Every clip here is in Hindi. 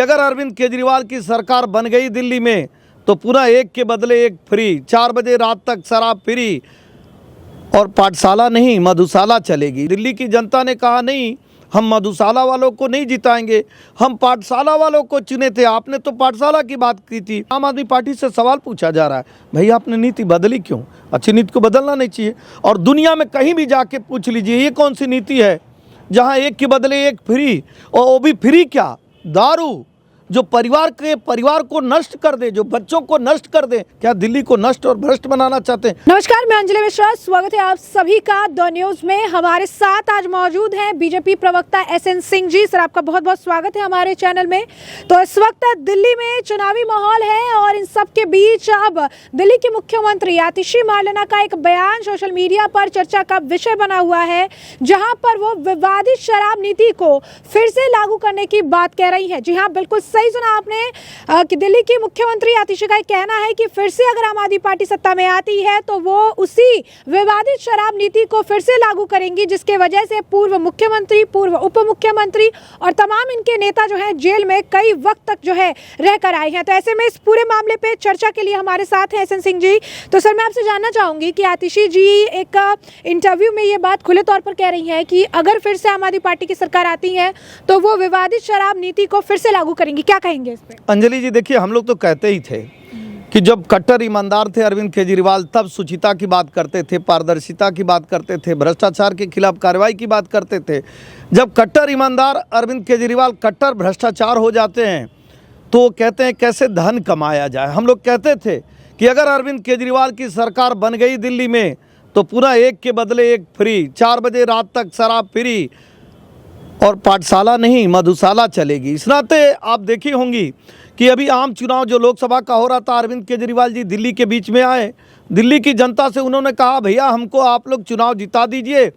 अगर अरविंद केजरीवाल की सरकार बन गई दिल्ली में तो पुनः एक के बदले एक फ्री, 4 बजे रात तक शराब फ्री और पाठशाला नहीं मधुशाला चलेगी। दिल्ली की जनता ने कहा नहीं, हम मधुशाला वालों को नहीं जिताएंगे, हम पाठशाला वालों को चुने थे। आपने तो पाठशाला की बात की थी। आम आदमी पार्टी से सवाल पूछा जा रहा है, भाई आपने नीति बदली क्यों? अच्छी नीति को बदलना नहीं चाहिए। और दुनिया में कहीं भी जाके पूछ लीजिए, ये कौन सी नीति है जहां एक के बदले एक फ्री, और वो भी फ्री क्या, दारू, जो परिवार को नष्ट कर दे, जो बच्चों को नष्ट कर दे। क्या दिल्ली को नष्ट और भ्रष्ट बनाना चाहते हैं? नमस्कार, मैं अंजलि मिश्रा, स्वागत है आप सभी का द न्यूज में। हमारे साथ आज मौजूद हैं बीजेपी प्रवक्ता एसएन सिंह जी। सर, आपका बहुत बहुत स्वागत है हमारे चैनल में। तो इस वक्त दिल्ली में चुनावी माहौल है और इन सब के बीच अब दिल्ली के मुख्यमंत्री आतिशी मार्लेना का एक बयान सोशल मीडिया पर चर्चा का विषय बना हुआ है, जहां पर वो विवादित शराब नीति को फिर से लागू करने की बात कह रही है। जी हाँ, बिल्कुल सही सुना आपने कि दिल्ली की मुख्यमंत्री आतिशी का कहना है कि फिर से अगर आम आदमी पार्टी सत्ता में आती है तो वो उसी विवादित शराब नीति को फिर से लागू करेंगी, जिसके वजह से पूर्व मुख्यमंत्री, पूर्व उप मुख्यमंत्री और तमाम इनके नेता जो हैं जेल में कई वक्त तक जो है रहकर आए हैं। तो ऐसे में इस पूरे मामले पे चर्चा के लिए हमारे साथ हैं एसएन सिंह जी। तो सर, मैं आपसे जानना चाहूंगी कि आतिशी जी एक इंटरव्यू में ये बात खुले तौर पर कह रही है कि अगर फिर से आम आदमी पार्टी की सरकार आती है तो वो विवादित शराब नीति को फिर से लागू करेंगी, क्या कहेंगे इस पे? अंजलि जी, देखिए, हम लोग तो कहते ही थे कि जब कट्टर ईमानदार थे अरविंद केजरीवाल, तब शुचिता की बात करते थे, पारदर्शिता की बात करते थे, भ्रष्टाचार के खिलाफ कार्रवाई की बात करते थे। जब कट्टर ईमानदार अरविंद केजरीवाल कट्टर भ्रष्टाचार हो जाते हैं तो कहते हैं कैसे धन कमाया जाए। हम लोग कहते थे कि अगर अरविंद केजरीवाल की सरकार बन गई दिल्ली में तो पुनः एक के बदले एक फ्री, 4 बजे रात तक शराब फ्री और पाठशाला नहीं मधुशाला चलेगी। इस नाते आप देखी होंगी कि अभी आम चुनाव जो लोकसभा का हो रहा था, अरविंद केजरीवाल जी दिल्ली के बीच में आए। दिल्ली की जनता से उन्होंने कहा, भैया हमको आप लोग चुनाव जिता दीजिए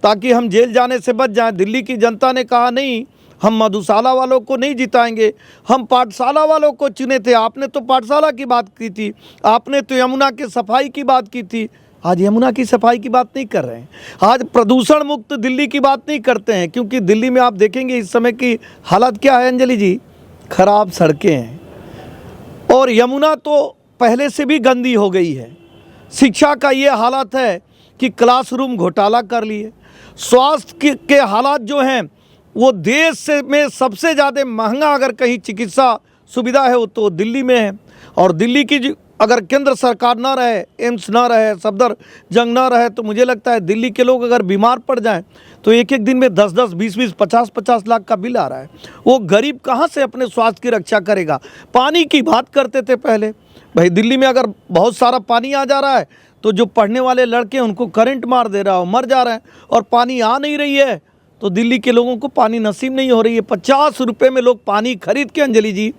ताकि हम जेल जाने से बच जाएं। दिल्ली की जनता ने कहा नहीं, हम मधुशाला वालों को नहीं जिताएंगे, हम पाठशाला वालों को चुने थे। आपने तो पाठशाला की बात की थी, आपने तो यमुना की सफाई की बात की थी। आज यमुना की सफाई की बात नहीं कर रहे हैं, आज प्रदूषण मुक्त दिल्ली की बात नहीं करते हैं, क्योंकि दिल्ली में आप देखेंगे इस समय की हालत क्या है अंजलि जी, खराब सड़कें हैं और यमुना तो पहले से भी गंदी हो गई है। शिक्षा का ये हालत है कि क्लासरूम घोटाला कर लिए। स्वास्थ्य के हालात जो हैं वो देश से में सबसे ज़्यादा महंगा अगर कहीं चिकित्सा सुविधा है वो तो दिल्ली में है। और दिल्ली की अगर केंद्र सरकार ना रहे, एम्स ना रहे, सफदरजंग ना रहे, तो मुझे लगता है दिल्ली के लोग अगर बीमार पड़ जाएं तो एक एक दिन में 10-10, 20-20, 50-50 लाख का बिल आ रहा है। वो गरीब कहाँ से अपने स्वास्थ्य की रक्षा करेगा? पानी की बात करते थे पहले, भाई दिल्ली में अगर बहुत सारा पानी आ जा रहा है तो जो पढ़ने वाले लड़के उनको करंट मार दे रहा हो, मर जा रहे हैं। और पानी आ नहीं रही है तो दिल्ली के लोगों को पानी नसीब नहीं हो रही है। 50 रुपये में लोग पानी खरीद के अंजलि जी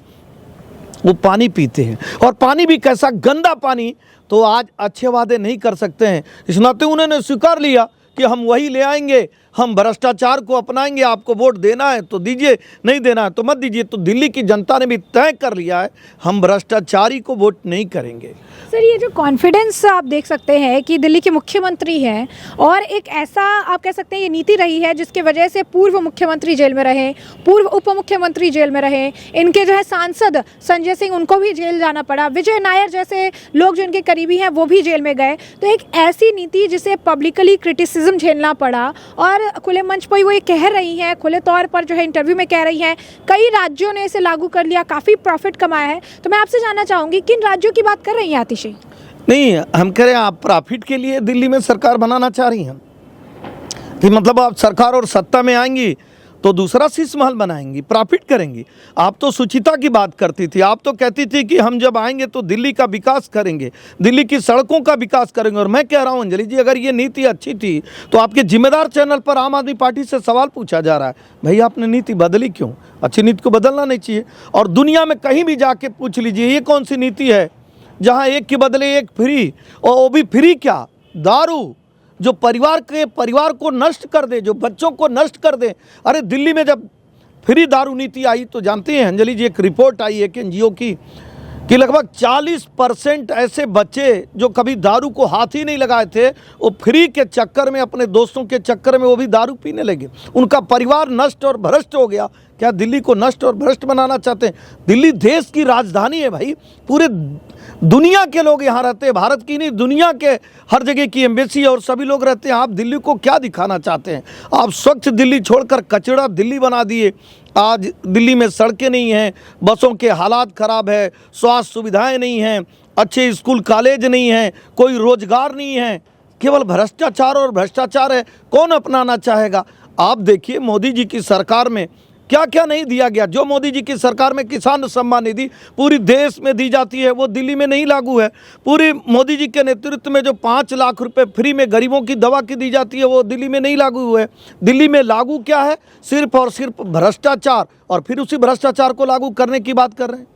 वो पानी पीते हैं, और पानी भी कैसा गंदा पानी। तो आज अच्छे वादे नहीं कर सकते हैं। इस नाते उन्होंने स्वीकार लिया कि हम वही ले आएंगे, हम भ्रष्टाचार को अपनाएंगे। आपको वोट देना है तो दीजिए, नहीं देना है तो मत दीजिए। तो दिल्ली की जनता ने भी तय कर लिया है, हम भ्रष्टाचारी को वोट नहीं करेंगे। सर, ये जो कॉन्फिडेंस आप देख सकते हैं कि दिल्ली के मुख्यमंत्री हैं और एक ऐसा आप कह सकते हैं ये नीति रही है जिसके वजह से पूर्व मुख्यमंत्री जेल में रहे, पूर्व उप मुख्यमंत्री जेल में रहे, इनके जो है सांसद संजय सिंह उनको भी जेल जाना पड़ा, विजय नायर जैसे लोग जो इनके करीबी हैं वो भी जेल में गए। तो एक ऐसी नीति जिसे पब्लिकली क्रिटिसिज्म झेलना पड़ा और खुले मंच पर वो ये कह रही हैं, खुले तौर पर जो है इंटरव्यू में कह रही हैं, कई राज्यों ने इसे लागू कर लिया, काफ़ी प्रॉफिट कमाया है। तो मैं आपसे जानना चाहूँगी किन राज्यों की बात कर रही हैं आतिशी? नहीं, हम कह रहे हैं आप प्रॉफिट के लिए दिल्ली में सरकार बनाना चाह रही हैं कि मतलब आप सरकार और सत्ता में आएंगी तो दूसरा शीश महल बनाएंगी, प्रॉफिट करेंगी। आप तो शुचिता की बात करती थी, आप तो कहती थी कि हम जब आएंगे तो दिल्ली का विकास करेंगे, दिल्ली की सड़कों का विकास करेंगे। और मैं कह रहा हूं अंजलि जी, अगर ये नीति अच्छी थी तो आपके जिम्मेदार चैनल पर आम आदमी पार्टी से सवाल पूछा जा रहा है, भाई आपने नीति बदली क्यों? अच्छी नीति को बदलना नहीं चाहिए। और दुनिया में कहीं भी जाके पूछ लीजिए, ये कौन सी नीति है जहाँ एक के बदले एक फ्री, और वो भी फ्री क्या, दारू, जो परिवार को नष्ट कर दे, जो बच्चों को नष्ट कर दे। अरे दिल्ली में जब फ्री दारू नीति आई तो जानते हैं अंजलि जी, एक रिपोर्ट आई एक एनजीओ की कि लगभग 40% ऐसे बच्चे जो कभी दारू को हाथ ही नहीं लगाए थे, वो फ्री के चक्कर में, अपने दोस्तों के चक्कर में वो भी दारू पीने लगे। उनका परिवार नष्ट और भ्रष्ट हो गया। क्या दिल्ली को नष्ट और भ्रष्ट बनाना चाहते हैं? दिल्ली देश की राजधानी है भाई, पूरे दुनिया के लोग यहाँ रहते हैं, भारत की नहीं दुनिया के हर जगह की एम्बेसी और सभी लोग रहते हैं। आप दिल्ली को क्या दिखाना चाहते हैं? आप स्वच्छ दिल्ली छोड़कर कचरा दिल्ली बना दिए। आज दिल्ली में सड़कें नहीं हैं, बसों के हालात ख़राब है, स्वास्थ्य सुविधाएं नहीं हैं, अच्छे स्कूल कॉलेज नहीं हैं, कोई रोजगार नहीं है, केवल भ्रष्टाचार और भ्रष्टाचार है। कौन अपनाना चाहेगा? आप देखिए मोदी जी की सरकार में क्या क्या नहीं दिया गया। जो मोदी जी की सरकार में किसान सम्मान निधि पूरी देश में दी जाती है वो दिल्ली में नहीं लागू है। पूरी मोदी जी के नेतृत्व में जो 5 लाख रुपए फ्री में गरीबों की दवा की दी जाती है वो दिल्ली में नहीं लागू हुए। दिल्ली में लागू क्या है? सिर्फ और सिर्फ भ्रष्टाचार, और फिर उसी भ्रष्टाचार को लागू करने की बात कर रहे हैं।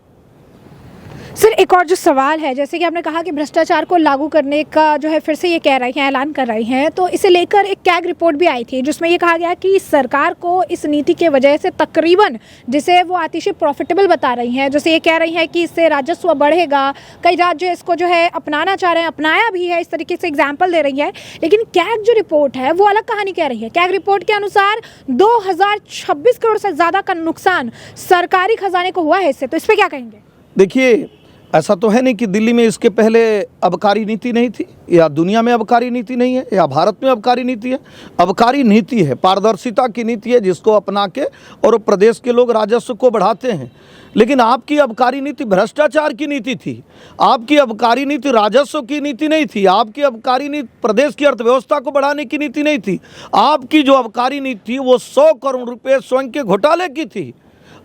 सर एक और जो सवाल है, जैसे कि आपने कहा कि भ्रष्टाचार को लागू करने का जो है फिर से ये कह रही हैं, ऐलान कर रही हैं, तो इसे लेकर एक कैग रिपोर्ट भी आई थी जिसमें ये कहा गया कि सरकार को इस नीति के वजह से तकरीबन, जिसे वो अतिशय प्रॉफिटेबल बता रही हैं, जैसे ये कह रही हैं कि इससे राजस्व बढ़ेगा, कई राज्य इसको जो है अपनाना चाह रहे हैं, अपनाया भी है, इस तरीके से एग्जाम्पल दे रही है। लेकिन कैग जो रिपोर्ट है वो अलग कहानी कह रही है। कैग रिपोर्ट के अनुसार 2026 करोड़ से ज़्यादा का नुकसान सरकारी खजाने को हुआ है इससे, तो इस पर क्या कहेंगे? देखिए, ऐसा तो है नहीं कि दिल्ली में इसके पहले आबकारी नीति नहीं थी, या दुनिया में आबकारी नीति नहीं है, या भारत में आबकारी नीति है। आबकारी नीति है, पारदर्शिता की नीति है, जिसको अपना के और प्रदेश के लोग राजस्व को बढ़ाते हैं। लेकिन आपकी आबकारी नीति भ्रष्टाचार की नीति थी, आपकी आबकारी नीति राजस्व की नीति नहीं थी, आपकी आबकारी नीति प्रदेश की अर्थव्यवस्था को बढ़ाने की नीति नहीं थी। आपकी जो आबकारी नीति थी वो 100 करोड़ रुपये स्वयं के घोटाले की थी।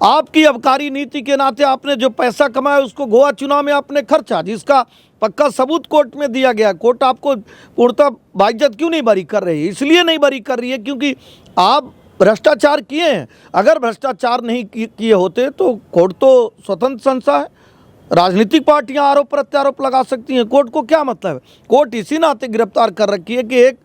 आपकी आबकारी नीति के नाते आपने जो पैसा कमाया उसको गोवा चुनाव में आपने खर्चा, जिसका पक्का सबूत कोर्ट में दिया गया। कोर्ट आपको पूर्णतः बाइज्जत क्यों नहीं बरी कर रही है? इसलिए नहीं बरी कर रही है क्योंकि आप भ्रष्टाचार किए हैं। अगर भ्रष्टाचार नहीं किए होते तो कोर्ट तो स्वतंत्र संस्था है, राजनीतिक पार्टियां आरोप प्रत्यारोप लगा सकती हैं। कोर्ट को क्या मतलब है? कोर्ट इसी नाते गिरफ्तार कर रखी है कि एक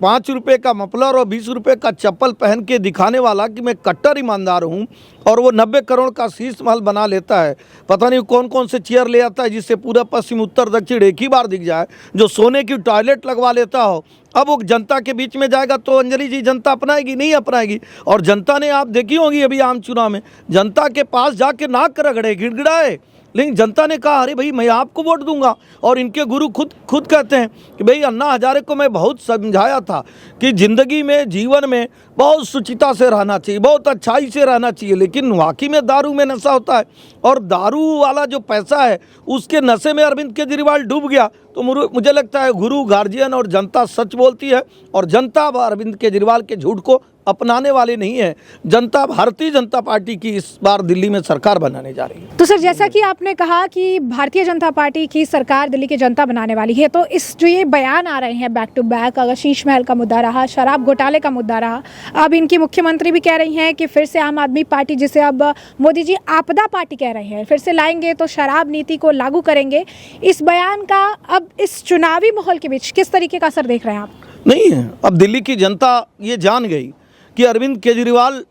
5 रुपये का मफलर और 20 रुपये का चप्पल पहन के दिखाने वाला कि मैं कट्टर ईमानदार हूँ, और वो 90 करोड़ का शीश महल बना लेता है। पता नहीं कौन कौन से चेयर ले आता है जिससे पूरा पश्चिम उत्तर दक्षिण एक ही बार दिख जाए, जो सोने की टॉयलेट लगवा लेता हो। अब वो जनता के बीच में जाएगा तो अंजलि जी जनता अपनाएगी? नहीं अपनाएगी। और जनता ने, आप देखी होंगी अभी आम चुनाव में, जनता के पास जाके नाक रगड़े, गिड़गिड़ाए, लेकिन जनता ने कहा अरे भाई मैं आपको वोट दूंगा। और इनके गुरु खुद कहते हैं कि भाई अन्ना हजारे को मैं बहुत समझाया था कि ज़िंदगी में, जीवन में बहुत शुचिता से रहना चाहिए, बहुत अच्छाई से रहना चाहिए, लेकिन वाकई में दारू में नशा होता है, और दारू वाला जो पैसा है उसके नशे में अरविंद केजरीवाल डूब गया। तो मुझे लगता है गुरु, गार्जियन और जनता सच बोलती है, और जनता अरविंद केजरीवाल के झूठ को अपनाने वाले नहीं है। जनता भारतीय जनता पार्टी की इस बार दिल्ली में सरकार बनाने जा रही है। तो सर जैसा कि आपने कहा कि भारतीय जनता पार्टी की सरकार दिल्ली की जनता बनाने वाली है, तो इस जो ये बयान आ रहे हैं बैक टू बैक, अगर शीश महल का मुद्दा रहा, शराब घोटाले का मुद्दा रहा, अब इनकी मुख्यमंत्री भी कह रही हैं कि फिर से आम आदमी पार्टी, जिसे अब मोदी जी आपदा पार्टी कह रहे हैं, फिर से लाएंगे तो शराब नीति को लागू करेंगे। इस बयान का अब इस चुनावी माहौल के बीच किस तरीके का असर देख रहे हैं आप? नहीं है, अब दिल्ली की जनता ये जान गई कि अरविंद केजरीवाल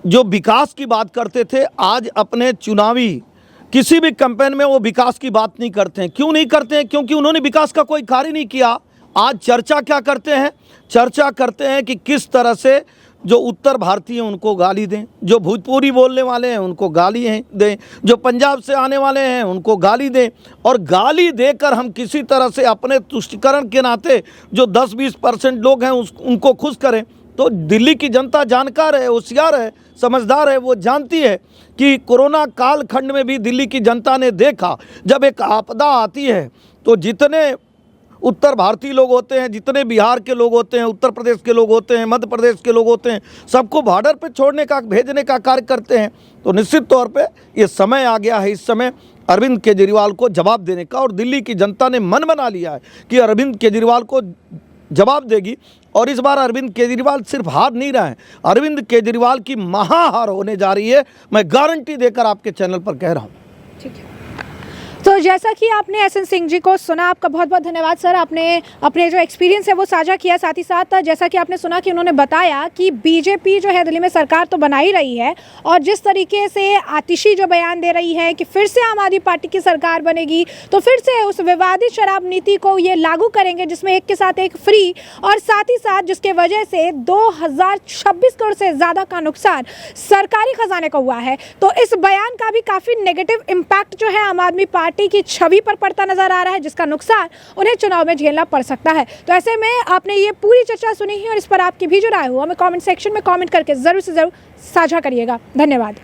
जो विकास की बात करते थे, आज अपने चुनावी किसी भी कैंपेन में वो विकास की बात नहीं करते हैं। क्यों नहीं करते हैं? क्योंकि उन्होंने विकास का कोई कार्य नहीं किया। आज चर्चा क्या करते हैं? चर्चा करते हैं कि किस तरह से जो उत्तर भारतीय हैं उनको गाली दें, जो भोजपुरी बोलने वाले हैं उनको गाली दें, जो पंजाब से आने वाले हैं उनको गाली दें, और गाली देकर हम किसी तरह से अपने तुष्टीकरण के नाते जो 10-20% लोग हैं उनको खुश करें। तो दिल्ली की जनता जानकार है, होशियार है, समझदार है। वो जानती है कि कोरोना काल खंड में भी दिल्ली की जनता ने देखा, जब एक आपदा आती है तो जितने उत्तर भारतीय लोग होते हैं, जितने बिहार के लोग होते हैं, उत्तर प्रदेश के लोग होते हैं, मध्य प्रदेश के लोग होते हैं, सबको बॉर्डर पे छोड़ने का, भेजने का कार्य करते हैं। तो निश्चित तौर पे ये समय आ गया है इस समय अरविंद केजरीवाल को जवाब देने का, और दिल्ली की जनता ने मन बना लिया है कि अरविंद केजरीवाल को जवाब देगी। और इस बार अरविंद केजरीवाल सिर्फ हार नहीं रहा है, अरविंद केजरीवाल की महाहार होने जा रही है। मैं गारंटी देकर आपके चैनल पर कह रहा हूँ। ठीक है। तो जैसा कि आपने एसएन सिंह जी को सुना, आपका बहुत बहुत धन्यवाद सर, आपने अपने जो एक्सपीरियंस है वो साझा किया। साथ ही साथ जैसा कि आपने सुना कि उन्होंने बताया कि बीजेपी जो है दिल्ली में सरकार तो बना ही रही है, और जिस तरीके से आतिशी जो बयान दे रही है कि फिर से आम आदमी पार्टी की सरकार बनेगी तो फिर से उस विवादित शराब नीति को ये लागू करेंगे जिसमें एक के साथ एक फ्री, और साथ ही साथ जिसके वजह से 2026 करोड़ से ज़्यादा का नुकसान सरकारी खजाने को हुआ है। तो इस बयान का भी काफ़ी नेगेटिव इम्पैक्ट जो है आम आदमी पार्टी की छवि पर पड़ता नजर आ रहा है, जिसका नुकसान उन्हें चुनाव में झेलना पड़ सकता है। तो ऐसे में आपने ये पूरी चर्चा सुनी है और इस पर आपकी भी जो राय हो हमें कमेंट सेक्शन में कमेंट करके ज़रूर से ज़रूर साझा करिएगा। धन्यवाद।